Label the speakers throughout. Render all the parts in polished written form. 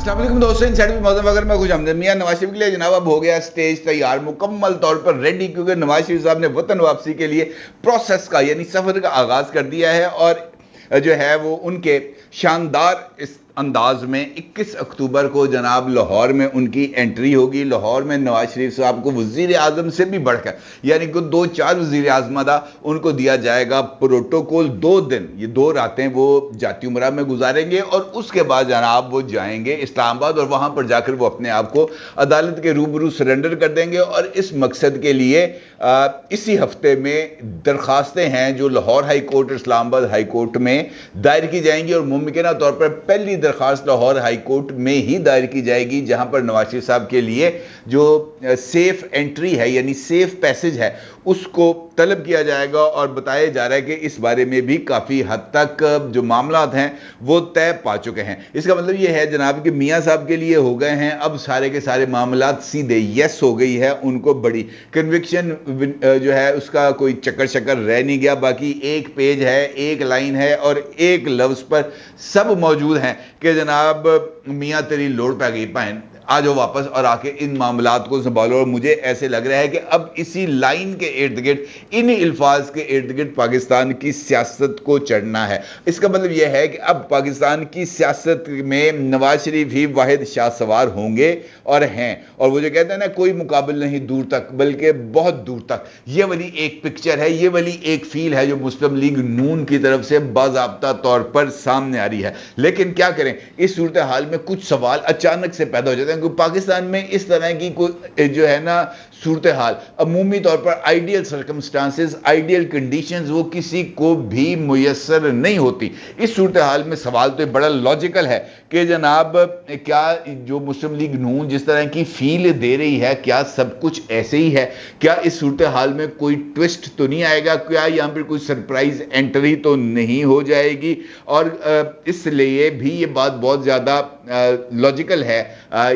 Speaker 1: अस्सलाम वालेकुम दोस्तों, इनसाइड में मौजूद अगर मैं खुश आमदीद। मियां नवाज शरीफ के लिए जनाब अब हो गया स्टेज तैयार, मुकम्मल तौर पर रेडी, क्योंकि नवाज शरीफ साहब ने वतन वापसी के लिए प्रोसेस का यानी सफर का आगाज कर दिया है। और जो है वो उनके शानदार इस अंदाज में 21 अक्टूबर को जनाब लाहौर में उनकी एंट्री होगी। लाहौर में नवाज शरीफ साहब को वजीर आजम से भी बढ़कर यानी कि 2-4 वजीर आजमदा उनको दिया जाएगा प्रोटोकॉल। 2 दिन, ये 2 रातें वो जाती उमरा में गुजारेंगे और उसके बाद जनाब वो जाएंगे इस्लामाबाद और वहां पर जाकर वो अपने आप को अदालत के रूबरू सरेंडर कर देंगे। और इस मकसद के लिए इसी हफ्ते में दरखास्तें हैं जो Lahore high court, Islamabad high court में दायर की जाएंगी और मुमकिन तौर पर पहली दरखास्त लाहौर हाई कोर्ट में ही दायर की जाएगी, जहां पर नवाज शरीफ साहब के लिए जो सेफ एंट्री है यानी सेफ पैसेज है उसको तलब किया जाएगा। और बताया जा रहा है कि इस बारे में भी काफ़ी हद तक जो मामलात हैं वो तय पा चुके हैं। इसका मतलब ये है जनाब कि मियाँ साहब के लिए हो गए हैं अब सारे के सारे मामलात सीधे यस हो गई है, उनको बड़ी कन्विक्शन जो है उसका कोई चक्कर शक्कर रह नहीं गया। बाकी एक पेज है, एक लाइन है और एक लफ्ज़ पर सब मौजूद हैं कि जनाब मियाँ तेरी लोड़ पै गई पाइन, आ जाओ वापस और आके इन मामलात को संभालो। और मुझे ऐसे लग रहा है कि अब इसी लाइन के इर्द गिर्द, इन्हीं अल्फाज के इर्द गिर्द पाकिस्तान की सियासत को चढ़ना है। इसका मतलब यह है कि अब पाकिस्तान की सियासत में नवाज शरीफ ही वाहिद शाह सवार होंगे और हैं। और वो जो कहते हैं ना, कोई मुकाबल नहीं दूर तक बल्कि बहुत दूर तक, ये वाली एक पिक्चर है, ये वाली एक फील है जो मुस्लिम लीग नून की तरफ से बाज़ाब्ता तौर पर सामने आ रही है। लेकिन क्या करें, इस सूरत हाल में कुछ सवाल अचानक से पैदा हो जाते हैं। पाकिस्तान में इस तरह की कोई जो है ना सूरत हाल, अमूमी तौर पर आइडियल सर्कमस्टांसेस, आइडियल कंडीशंस वो किसी को भी मुयस्सर नहीं होती। इस सूरत हाल में सवाल तो बड़ा लॉजिकल है कि जनाब क्या जो मुस्लिम लीग नून जिस तरह की फील दे रही है, क्या सब कुछ ऐसे ही है? क्या इस सूरत हाल में कोई ट्विस्ट तो नहीं आएगा? क्या यहाँ पर कोई सरप्राइज एंट्री तो नहीं हो जाएगी? और इसलिए भी ये बात बहुत ज़्यादा लॉजिकल है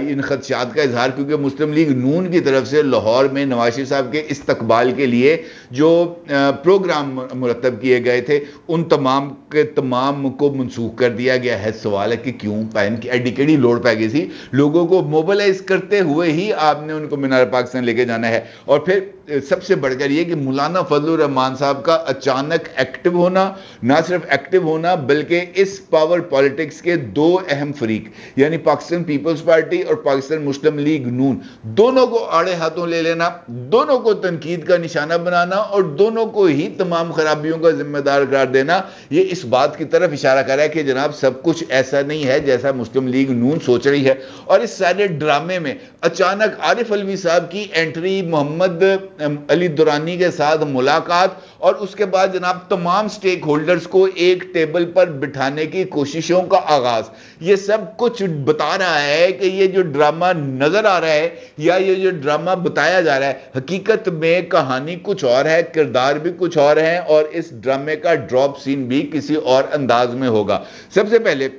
Speaker 1: इन खदशात का इजहार, क्योंकि मुस्लिम लीग नून की तरफ से लाहौर में नवाज शरीफ साहब के इस्तकबाल के लिए जो प्रोग्राम मुरतब किए गए थे उन तमाम के तमाम को मनसूख कर दिया गया है। सवाल है कि क्यों पैन की एडिकेडी लोड पै गई थी, लोगों को मोबिलाइज करते हुए ही आपने उनको मीनार पाकिस्तान लेके जाना है। और फिर सबसे बढ़कर यह कि मौलाना फजलुर रहमान साहब का अचानक एक्टिव होना, ना सिर्फ एक्टिव होना बल्कि इस पावर पॉलिटिक्स के 2 अहम फरीक यानी पाकिस्तान पीपल्स पार्टी और पाकिस्तान मुस्लिम लीग नून, दोनों को आड़े हाथों ले लेना, दोनों को तनकीद का निशाना बनाना और दोनों को ही तमाम खराबियों का जिम्मेदार करार देना, ये इस बात की तरफ इशारा कर रहा है कि जनाब सब कुछ ऐसा नहीं है जैसा मुस्लिम लीग नून सोच रही है। और इस सारे ड्रामे में अचानक आरिफ अलवी साहब की एंट्री, मोहम्मद अली दुरानी के साथ मुलाकात और उसके बाद जनाब तमाम स्टेक होल्डर्स को एक टेबल पर बिठाने की कोशिशों का आगाज, ये सब कुछ बता रहा है कि ये जो ड्रामा नजर आ रहा है या ये जो ड्रामा बताया जा रहा है, हकीकत में कहानी कुछ और है, किरदार भी कुछ और है और इस ड्रामे का ड्रॉप सीन भी किसी और अंदाज में होगा। सबसे पहले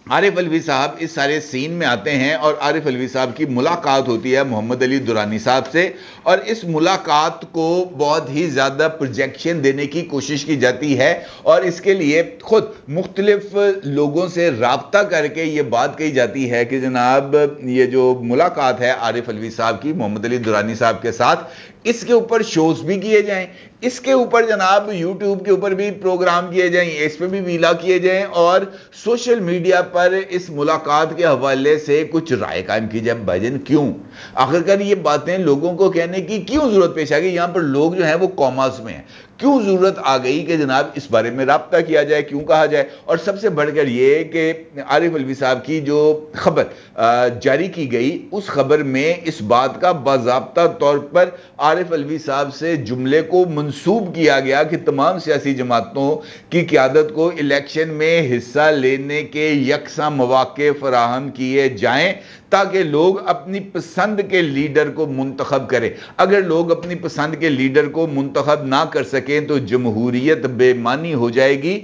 Speaker 1: आरिफ अलवी साहब इस सारे सीन में आते हैं और आरिफ अलवी साहब की मुलाकात होती है मोहम्मद अली दुरानी साहब से। और इस मुलाकात को बहुत ही ज़्यादा प्रोजेक्शन देने की कोशिश की जाती है और इसके लिए खुद मुख्तलिफ लोगों से राब्ता करके ये बात कही जाती है कि जनाब ये जो मुलाकात है आरिफ अलवी साहब की मोहम्मद अली दुरानी साहब के साथ, इसके ऊपर शोज भी किए जाएं, इसके ऊपर जनाब यूट्यूब के ऊपर भी प्रोग्राम किए जाएं, इस पर भी वीला किए जाएं और सोशल मीडिया पर इस मुलाकात के हवाले से कुछ राय कायम की जाए। भाईजान क्यों, आखिरकार ये बातें लोगों को कहने की क्यों जरूरत पेश आ गई? यहाँ पर लोग जो हैं वो कॉमास में हैं, क्यों जरूरत आ गई कि जनाब इस बारे में राब्ता किया जाए, क्यों कहा जाए? और सबसे बढ़कर ये कि आरिफ अलवी साहब की जो खबर जारी की गई उस खबर में इस बात का बाज़ाब्ता तौर पर आरिफ अलवी साहब से जुमले को मंसूब किया गया कि तमाम सियासी जमातों की क़यादत को इलेक्शन में हिस्सा लेने के यकसा मौक़े फराहम किए जाएं ताकि लोग अपनी पसंद के लीडर को मुंतखब करें। अगर लोग अपनी पसंद के लीडर को मुंतखब ना कर सकें तो जमहूरियत बेमानी हो जाएगी,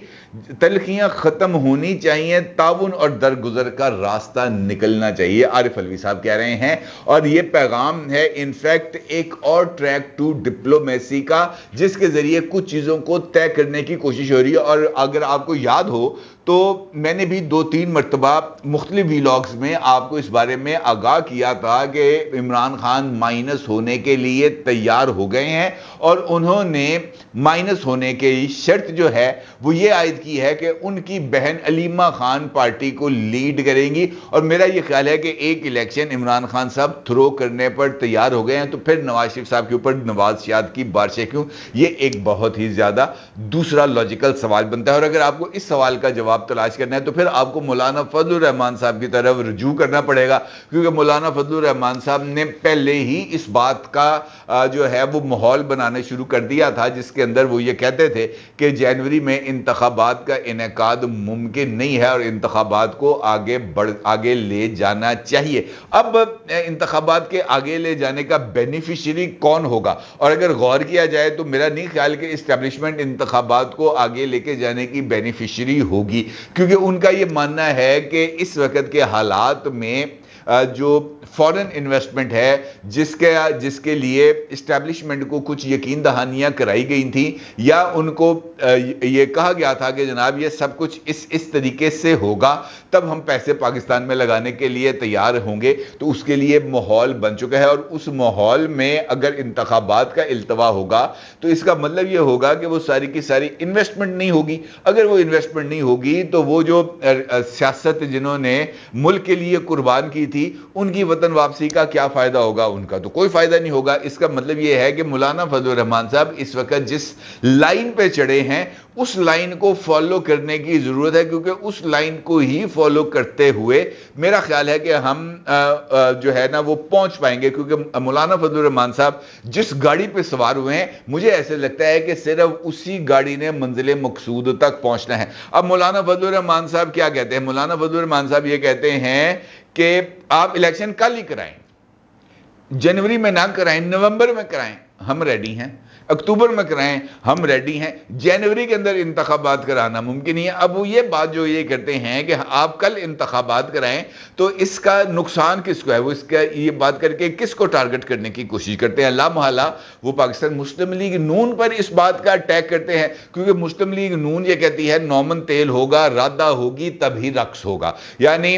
Speaker 1: तलखियां ख़त्म होनी चाहिए, ताउन और दरगुजर का रास्ता निकलना चाहिए, आरिफ अलवी साहब कह रहे हैं। और ये पैगाम है इनफैक्ट एक और ट्रैक टू डिप्लोमेसी का, जिसके ज़रिए कुछ चीज़ों को तय करने की कोशिश हो रही है। और अगर आपको याद हो تو میں نے بھی 2-3 مرتبہ مختلف ویلاگز میں آپ کو اس بارے میں آگاہ کیا تھا کہ عمران خان مائنس ہونے کے لیے تیار ہو گئے ہیں، اور انہوں نے مائنس ہونے کی شرط جو ہے وہ یہ عائد کی ہے کہ ان کی بہن علیمہ خان پارٹی کو لیڈ کریں گی، اور میرا یہ خیال ہے کہ ایک الیکشن عمران خان صاحب تھرو کرنے پر تیار ہو گئے ہیں، تو پھر نواز شریف صاحب کے اوپر نواز شاد کی بارشیں کیوں؟ یہ ایک بہت ہی زیادہ دوسرا لاجیکل سوال بنتا ہے، اور اگر آپ کو اس سوال کا جواب تلاش کرنا ہے تو پھر آپ کو مولانا فضل الرحمان صاحب کی طرف رجوع کرنا پڑے گا، کیونکہ مولانا فضل الرحمان صاحب نے پہلے ہی اس بات کا جو ہے وہ ماحول بنانا شروع کر دیا تھا، جس کے اندر وہ یہ کہتے تھے کہ جنوری میں انتخابات کا انعقاد ممکن نہیں ہے اور انتخابات کو آگے لے جانا چاہیے۔ اب انتخابات کے آگے لے جانے کا بینیفیشری کون ہوگا؟ اور اگر غور کیا جائے تو میرا نہیں خیال کہ اسٹیبلشمنٹ انتخابات کو آگے لے کے جانے کی بینیفیشری ہوگی، کیونکہ ان کا یہ ماننا ہے کہ اس وقت کے حالات میں جو فورن انویسٹمنٹ ہے جس کے لیے اسٹیبلشمنٹ کو کچھ یقین دہانیاں کرائی گئی تھیں، یا ان کو یہ کہا گیا تھا کہ جناب یہ سب کچھ اس طریقے سے ہوگا تب ہم پیسے پاکستان میں لگانے کے لیے تیار ہوں گے، تو اس کے لیے ماحول بن چکا ہے، اور اس ماحول میں اگر انتخابات کا التوا ہوگا تو اس کا مطلب یہ ہوگا کہ وہ ساری کی ساری انویسٹمنٹ نہیں ہوگی۔ اگر وہ انویسٹمنٹ نہیں ہوگی تو وہ جو سیاست جنہوں نے ملک کے لیے قربان کی تھی ان کی وطن واپسی کا کیا فائدہ ہوگا؟ ان کا تو کوئی فائدہ نہیں ہوگا۔ اس کا مطلب یہ ہے کہ مولانا فضل الرحمان صاحب اس وقت جس لائن پہ چڑھے ہیں اس لائن کو فالو کرنے کی ضرورت ہے، کیونکہ اس لائن کو ہی فالو کرتے ہوئے میرا خیال ہے کہ ہم جو ہے نا وہ پہنچ پائیں گے، کیونکہ مولانا فضل الرحمان صاحب جس گاڑی پہ سوار ہوئے ہیں مجھے ایسے لگتا ہے کہ صرف اسی گاڑی نے منزل مقصود تک پہنچنا ہے۔ اب مولانا فضل الرحمان صاحب کیا کہتے ہیں؟ مولانا فضل الرحمان صاحب یہ کہتے ہیں کہ آپ الیکشن کل ہی کرائیں، جنوری میں نہ کرائیں، نومبر میں کرائیں، ہم ریڈی ہیں، اکتوبر میں کرائیں، ہم ریڈی ہیں، جنوری کے اندر انتخابات کرانا ممکن ہی ہے۔ اب وہ یہ بات جو یہ کرتے ہیں کہ آپ کل انتخابات کرائیں تو اس کا نقصان کس کو ہے؟ وہ اس کا یہ بات کر کے کس کو ٹارگٹ کرنے کی کوشش کرتے ہیں؟ لا محالہ وہ پاکستان مسلم لیگ نون پر اس بات کا اٹیک کرتے ہیں، کیونکہ مسلم لیگ نون یہ کہتی ہے نومن تیل ہوگا، رادہ ہوگی تب ہی رقص ہوگا، یعنی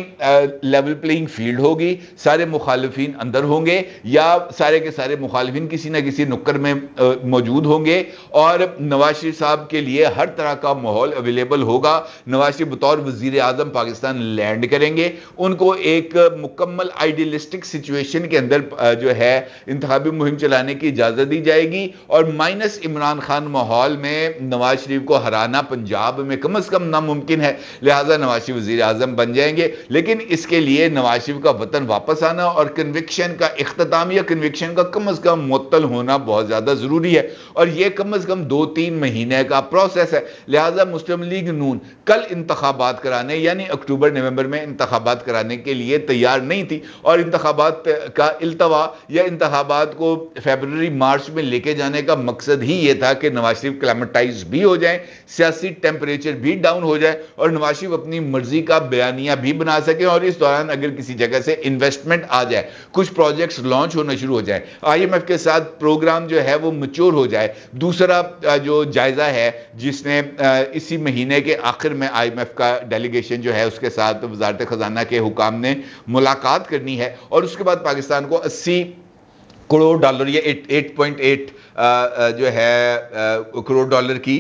Speaker 1: لیول پلینگ فیلڈ ہوگی، سارے مخالفین اندر ہوں گے یا سارے کے سارے مخالفین کسی نہ کسی نکڑ میں موجود ہوں گے، اور نواز شریف صاحب کے لیے ہر طرح کا ماحول اویلیبل ہوگا۔ نواز شریف بطور وزیر اعظم پاکستان لینڈ کریں گے، ان کو ایک مکمل آئیڈیلسٹک سچویشن کے اندر جو ہے انتخابی مہم چلانے کی اجازت دی جائے گی، اور مائنس عمران خان ماحول میں نواز شریف کو ہرانا پنجاب میں کم از کم ناممکن ہے، لہٰذا نواز شریف وزیر اعظم بن جائیں گے۔ لیکن اس کے لیے نواز شریف کا وطن واپس آنا اور کنوکشن کا اختتام یا کنوکشن کا کم از کم معطل ہونا بہت زیادہ ضروری ہے، اور یہ کم از کم 2-3 مہینے کا پروسیس ہے۔ لہٰذا مسلم لیگ نون کل انتخابات کرانے یعنی اکتوبر نومبر میں انتخابات کرانے کے لیے تیار نہیں تھی، اور انتخابات کا التوا یا انتخابات کو فیبروری مارچ میں لے کے جانے کا مقصد ہی یہ تھا کہ نواز شریف کلیمٹائز بھی ہو جائیں، سیاسی ٹیمپریچر بھی ڈاؤن ہو جائے، اور نواز شریف اپنی مرضی کا بیانیہ بھی بنا سکیں، اور اس دوران اگر کسی جگہ سے انویسٹمنٹ آ جائے، کچھ پروجیکٹس لانچ ہونا شروع ہو جائیں، IMF کے ساتھ پروگرام جو ہے وہ میچور ہو جائے۔ دوسرا جو جائزہ ہے جس نے اسی مہینے کے آخر میں IMF کا ڈیلیگیشن جو ہے اس کے ساتھ وزارت خزانہ کے حکام نے ملاقات کرنی ہے، اور اس کے بعد پاکستان کو 80 کروڑ ڈالر یا 8.8 جو ہے کروڑ ڈالر کی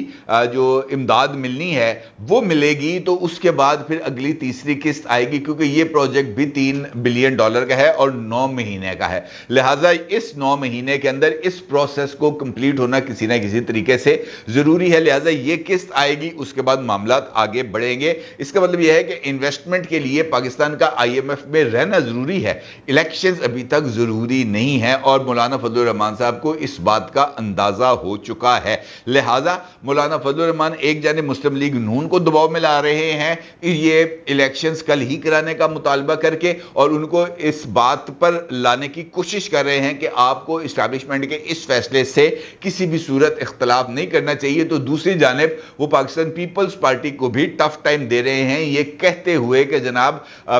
Speaker 1: جو امداد ملنی ہے وہ ملے گی، تو اس کے بعد پھر اگلی تیسری قسط آئے گی، کیونکہ یہ پروجیکٹ بھی $3 بلین کا ہے اور 9 مہینے کا ہے، لہٰذا اس 9 مہینے کے اندر اس پروسیس کو کمپلیٹ ہونا کسی نہ کسی طریقے سے ضروری ہے، لہٰذا یہ قسط آئے گی، اس کے بعد معاملات آگے بڑھیں گے۔ اس کا مطلب یہ ہے کہ انویسٹمنٹ کے لیے پاکستان کا IMF میں رہنا ضروری ہے، الیکشنز ابھی تک ضروری نہیں ہے، اور مولانا فضل الرحمان صاحب کو اس بات کا اندازہ ہو چکا ہے، لہٰذا مولانا فضل الرحمان ایک جانب مسلم لیگ نون کو دباؤ میں لا رہے ہیں یہ الیکشنز کل ہی کرانے کا مطالبہ کر کے، اور ان کو اس بات پر لانے کی کوشش کر رہے ہیں کہ آپ کو اسٹیبلشمنٹ کے اس فیصلے سے کسی بھی صورت اختلاف نہیں کرنا چاہیے، تو دوسری جانب وہ پاکستان پیپلز پارٹی کو بھی ٹف ٹائم دے رہے ہیں یہ کہتے ہوئے کہ جناب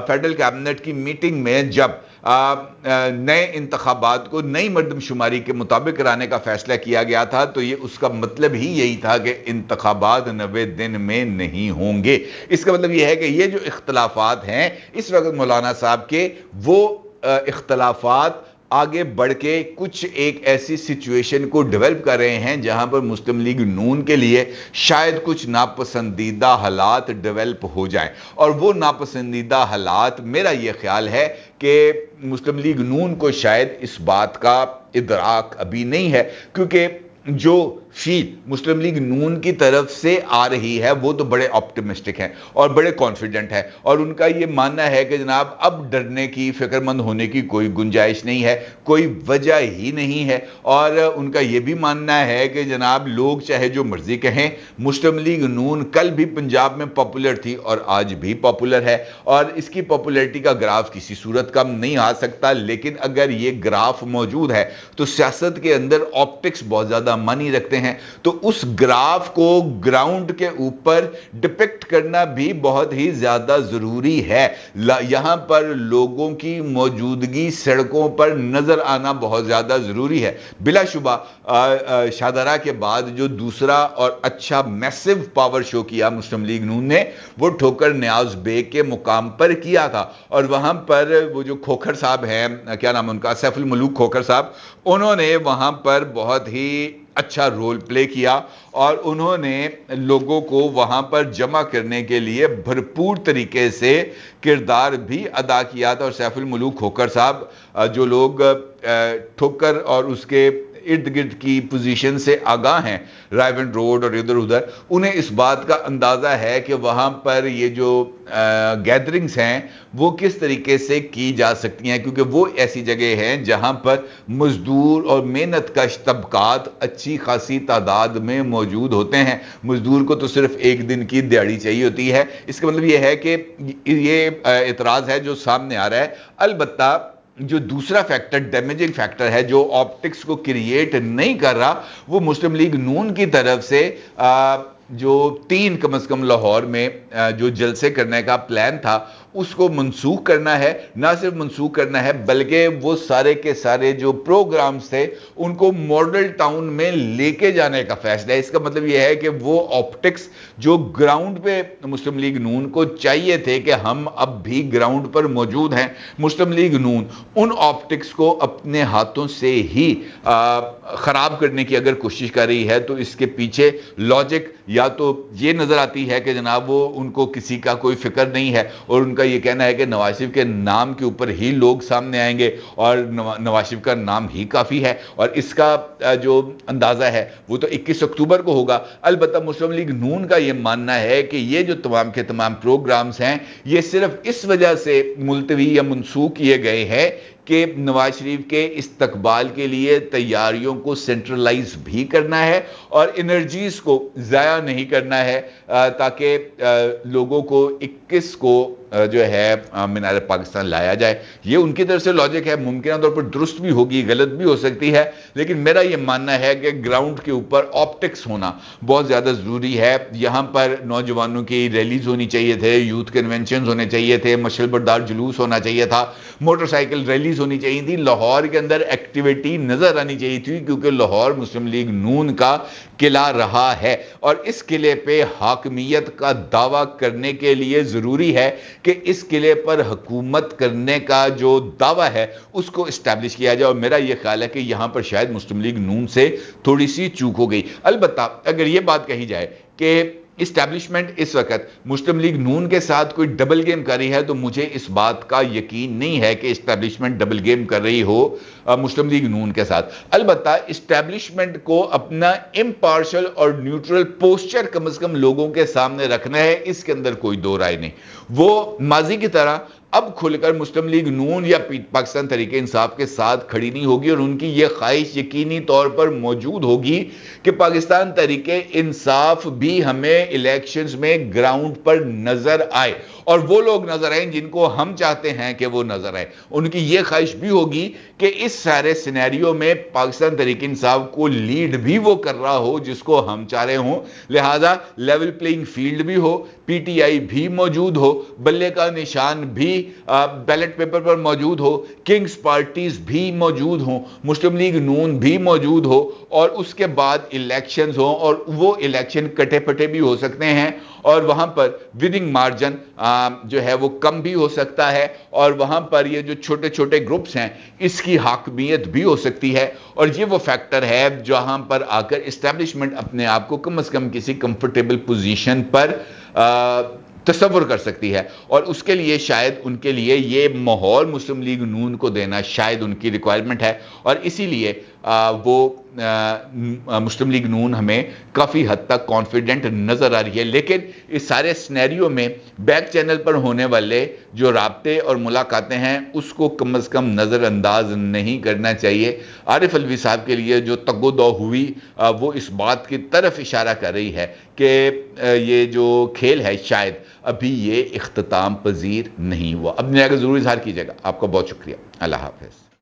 Speaker 1: فیڈرل کیبنٹ کی میٹنگ میں جب نئے انتخابات کو नई मर्दमशुमारी के मुताबिक कराने का फैसला किया गया था, तो ये उसका मतलब ही यही था कि इंतखाबात 90 दिन में नहीं होंगे। इसका मतलब ये है कि ये जो इख्तलाफात हैं इस वक्त मौलाना साहब के, वो इख्तलाफात आगे बढ़ के कुछ एक ऐसी सिचुएशन को डेवलप कर रहे हैं जहां पर मुस्लिम लीग नून के लिए शायद कुछ नापसंदीदा हालात डेवलप हो जाएं। और वो नापसंदीदा हालात, मेरा ये ख्याल है कि मुस्लिम लीग नून को शायद इस बात का इदराक अभी नहीं है, क्योंकि जो फील मुस्लिम लीग नून की तरफ से आ रही है वो तो बड़े ऑप्टिमिस्टिक हैं और बड़े कॉन्फिडेंट हैं, और उनका ये मानना है कि जनाब अब डरने की, फिक्रमंद होने की कोई गुंजाइश नहीं है, कोई वजह ही नहीं है। और उनका ये भी मानना है कि जनाब लोग चाहे जो मर्जी कहें, मुस्लिम लीग नून कल भी पंजाब में पॉपुलर थी और आज भी पॉपुलर है, और इसकी पॉपुलैरिटी का ग्राफ किसी सूरत कम नहीं आ सकता। लेकिन अगर ये ग्राफ मौजूद है तो सियासत के अंदर ऑप्टिक्स बहुत ज़्यादा मानी रखते हैं, तो उस ग्राफ को ग्राउंड के ऊपर डिपिक्ट करना भी बहुत ही ज्यादा जरूरी है। यहां पर लोगों की मौजूदगी सड़कों पर नजर आना बहुत ज्यादा जरूरी है। बिलाशुबा शाहदरा के बाद जो दूसरा और अच्छा मैसिव पावर शो किया मुस्लिम लीग नून ने, वो ठोकर नियाज बेग के मुकाम पर किया था, और वहां पर वो जो खोखर साहब हैं, क्या नाम उनका, सैफुल मलूक खोखर साहब, उन्होंने वहां पर बहुत ही अच्छा रोल प्ले किया और उन्होंने लोगों को वहां पर जमा करने के लिए भरपूर तरीके से किरदार भी अदा किया था। और सैफुल मलूक खोखर साहब, जो लोग ठोकर और उसके इर्द गिर्द की पोजीशन से आगाह हैं, रायवन रोड और इधर उधर, उन्हें इस बात का अंदाज़ा है कि वहाँ पर ये जो गैदरिंग्स हैं वो किस तरीके से की जा सकती हैं, क्योंकि वो ऐसी जगह हैं जहाँ पर मजदूर और मेहनत कश तबकात अच्छी खासी तादाद में मौजूद होते हैं। मजदूर को तो सिर्फ एक दिन की दिहाड़ी चाहिए होती है। इसका मतलब ये है कि ये एतराज़ है जो सामने आ रहा है। अलबत्ता जो दूसरा फैक्टर, डैमेजिंग फैक्टर है, जो ऑप्टिक्स को क्रिएट नहीं कर रहा, वो मुस्लिम लीग नून की तरफ से जो 3 कम से कम लाहौर में जो जलसे करने का प्लान था उसको मनसूख करना है। ना सिर्फ मनसूख करना है बल्कि वो सारे के सारे जो प्रोग्राम्स थे उनको मॉडल टाउन में लेके जाने का फैसला है। इसका मतलब यह है कि वो ऑप्टिक्स जो ग्राउंड पे मुस्लिम लीग नून को चाहिए थे कि हम अब भी ग्राउंड पर मौजूद हैं, मुस्लिम लीग नून उन ऑप्टिक्स को अपने हाथों से ही खराब करने की अगर कोशिश कर रही है, तो इसके पीछे लॉजिक या तो ये नजर आती है कि जनाब वो उनको किसी का कोई फिक्र नहीं है और उनका ये कहना है कि नवाज शरीफ के नाम के ऊपर ही लोग सामने आएंगे और नवाज शरीफ का नाम ही काफी है, और इसका जो अंदाजा है वो तो 21 अक्टूबर को होगा। अलबत्ता मुस्लिम लीग नून का ये मानना है कि ये जो तमाम के तमाम प्रोग्राम्स हैं ये सिर्फ इस वजह से मुलतवी या मनसूख किए गए हैं कि नवाज शरीफ के इस्तकबाल के लिए तैयारियों को सेंट्रलाइज भी करना है और एनर्जीज को ज़ाया नहीं करना है, ताकि लोगों को 21 को जो है मीनार पाकिस्तान लाया जाए। ये उनकी तरफ से लॉजिक है, मुमकिन तौर पर दुरुस्त भी होगी, गलत भी हो सकती है, लेकिन मेरा ये मानना है कि ग्राउंड के ऊपर ऑप्टिक्स होना बहुत ज़्यादा ज़रूरी है। यहाँ पर नौजवानों की रैलीज होनी चाहिए थे, यूथ कन्वेंशन होने चाहिए थे, मशल बरदार जुलूस होना चाहिए था, मोटरसाइकिल रैलीज होनी चाहिए थी, लाहौर के अंदर एक्टिविटी नजर आनी चाहिए थी, क्योंकि लाहौर मुस्लिम लीग नून का किला रहा है और इस किले पे हाकमियत का दावा करने के लिए ज़रूरी है कि इस किले पर हुकूमत करने का जो दावा है उसको इस्टेब्लिश किया जाए। और मेरा यह ख्याल है कि यहाँ पर शायद मुस्लिम लीग नून से थोड़ी सी चूक हो गई। अलबत्ता अगर ये बात कही जाए कि इस्टेब्लिशमेंट इस वक्त मुस्लिम लीग नून के साथ कोई डबल गेम कर रही है, तो मुझे इस बात का यकीन नहीं है कि इस्टेब्लिशमेंट डबल गेम कर रही हो मुस्लिम लीग नून के साथ। अलबत्ता इस्टेब्लिशमेंट को अपना इम्पार्शल और न्यूट्रल पोस्चर कम से कम लोगों के सामने रखना है, इसके अंदर कोई दो राय नहीं। वो माजी की तरह अब खुलकर मुस्लिम लीग नून या पाकिस्तान तहरीक इंसाफ के साथ खड़ी नहीं होगी और उनकी यह ख्वाहिश यकीनी तौर पर मौजूद होगी कि पाकिस्तान तहरीक इंसाफ भी हमें इलेक्शंस में ग्राउंड पर नजर आए और वो लोग नजर आए जिनको हम चाहते हैं कि वो नजर आए। उनकी यह ख्वाहिश भी होगी कि इस सारे सिनेरियो में पाकिस्तान तहरीक इंसाफ को लीड भी वो कर रहा हो जिसको हम चाह रहे हों, लिहाजा लेवल प्लेइंग फील्ड भी हो, पीटीआई भी मौजूद हो, बल्ले का निशान भी بیلٹ پیپر پر موجود ہو، کنگز پارٹیز بھی موجود ہوں، مسلم لیگ نون بھی موجود ہو، اور اس کے بعد الیکشنز ہوں، اور وہ الیکشن کٹے پٹے بھی ہو سکتے ہیں، اور وہاں پر ودنگ مارجن جو ہے وہ کم بھی ہو سکتا ہے، اور وہاں پر یہ جو چھوٹے چھوٹے گروپس ہیں اس کی حاکمیت بھی ہو سکتی ہے، اور یہ وہ فیکٹر ہے جہاں پر آ کر اسٹیبلشمنٹ اپنے آپ کو کم از کم کسی کمفرٹیبل پوزیشن پر تصور کر سکتی ہے، اور اس کے لیے شاید ان کے لیے یہ ماحول مسلم لیگ نون کو دینا شاید ان کی ریکوائرمنٹ ہے، اور اسی لیے وہ مسلم لیگ نون ہمیں کافی حد تک کانفیڈنٹ نظر آ رہی ہے۔ لیکن اس سارے سینیریو میں بیک چینل پر ہونے والے جو رابطے اور ملاقاتیں ہیں اس کو کم از کم نظر انداز نہیں کرنا چاہیے۔ عارف الوی صاحب کے لیے جو تگ و دو ہوئی وہ اس بات کی طرف اشارہ کر رہی ہے کہ یہ جو کھیل ہے شاید ابھی یہ اختتام پذیر نہیں ہوا۔ اب میرا ضرور اظہار کیجیے گا۔ آپ کا بہت شکریہ۔ اللہ حافظ۔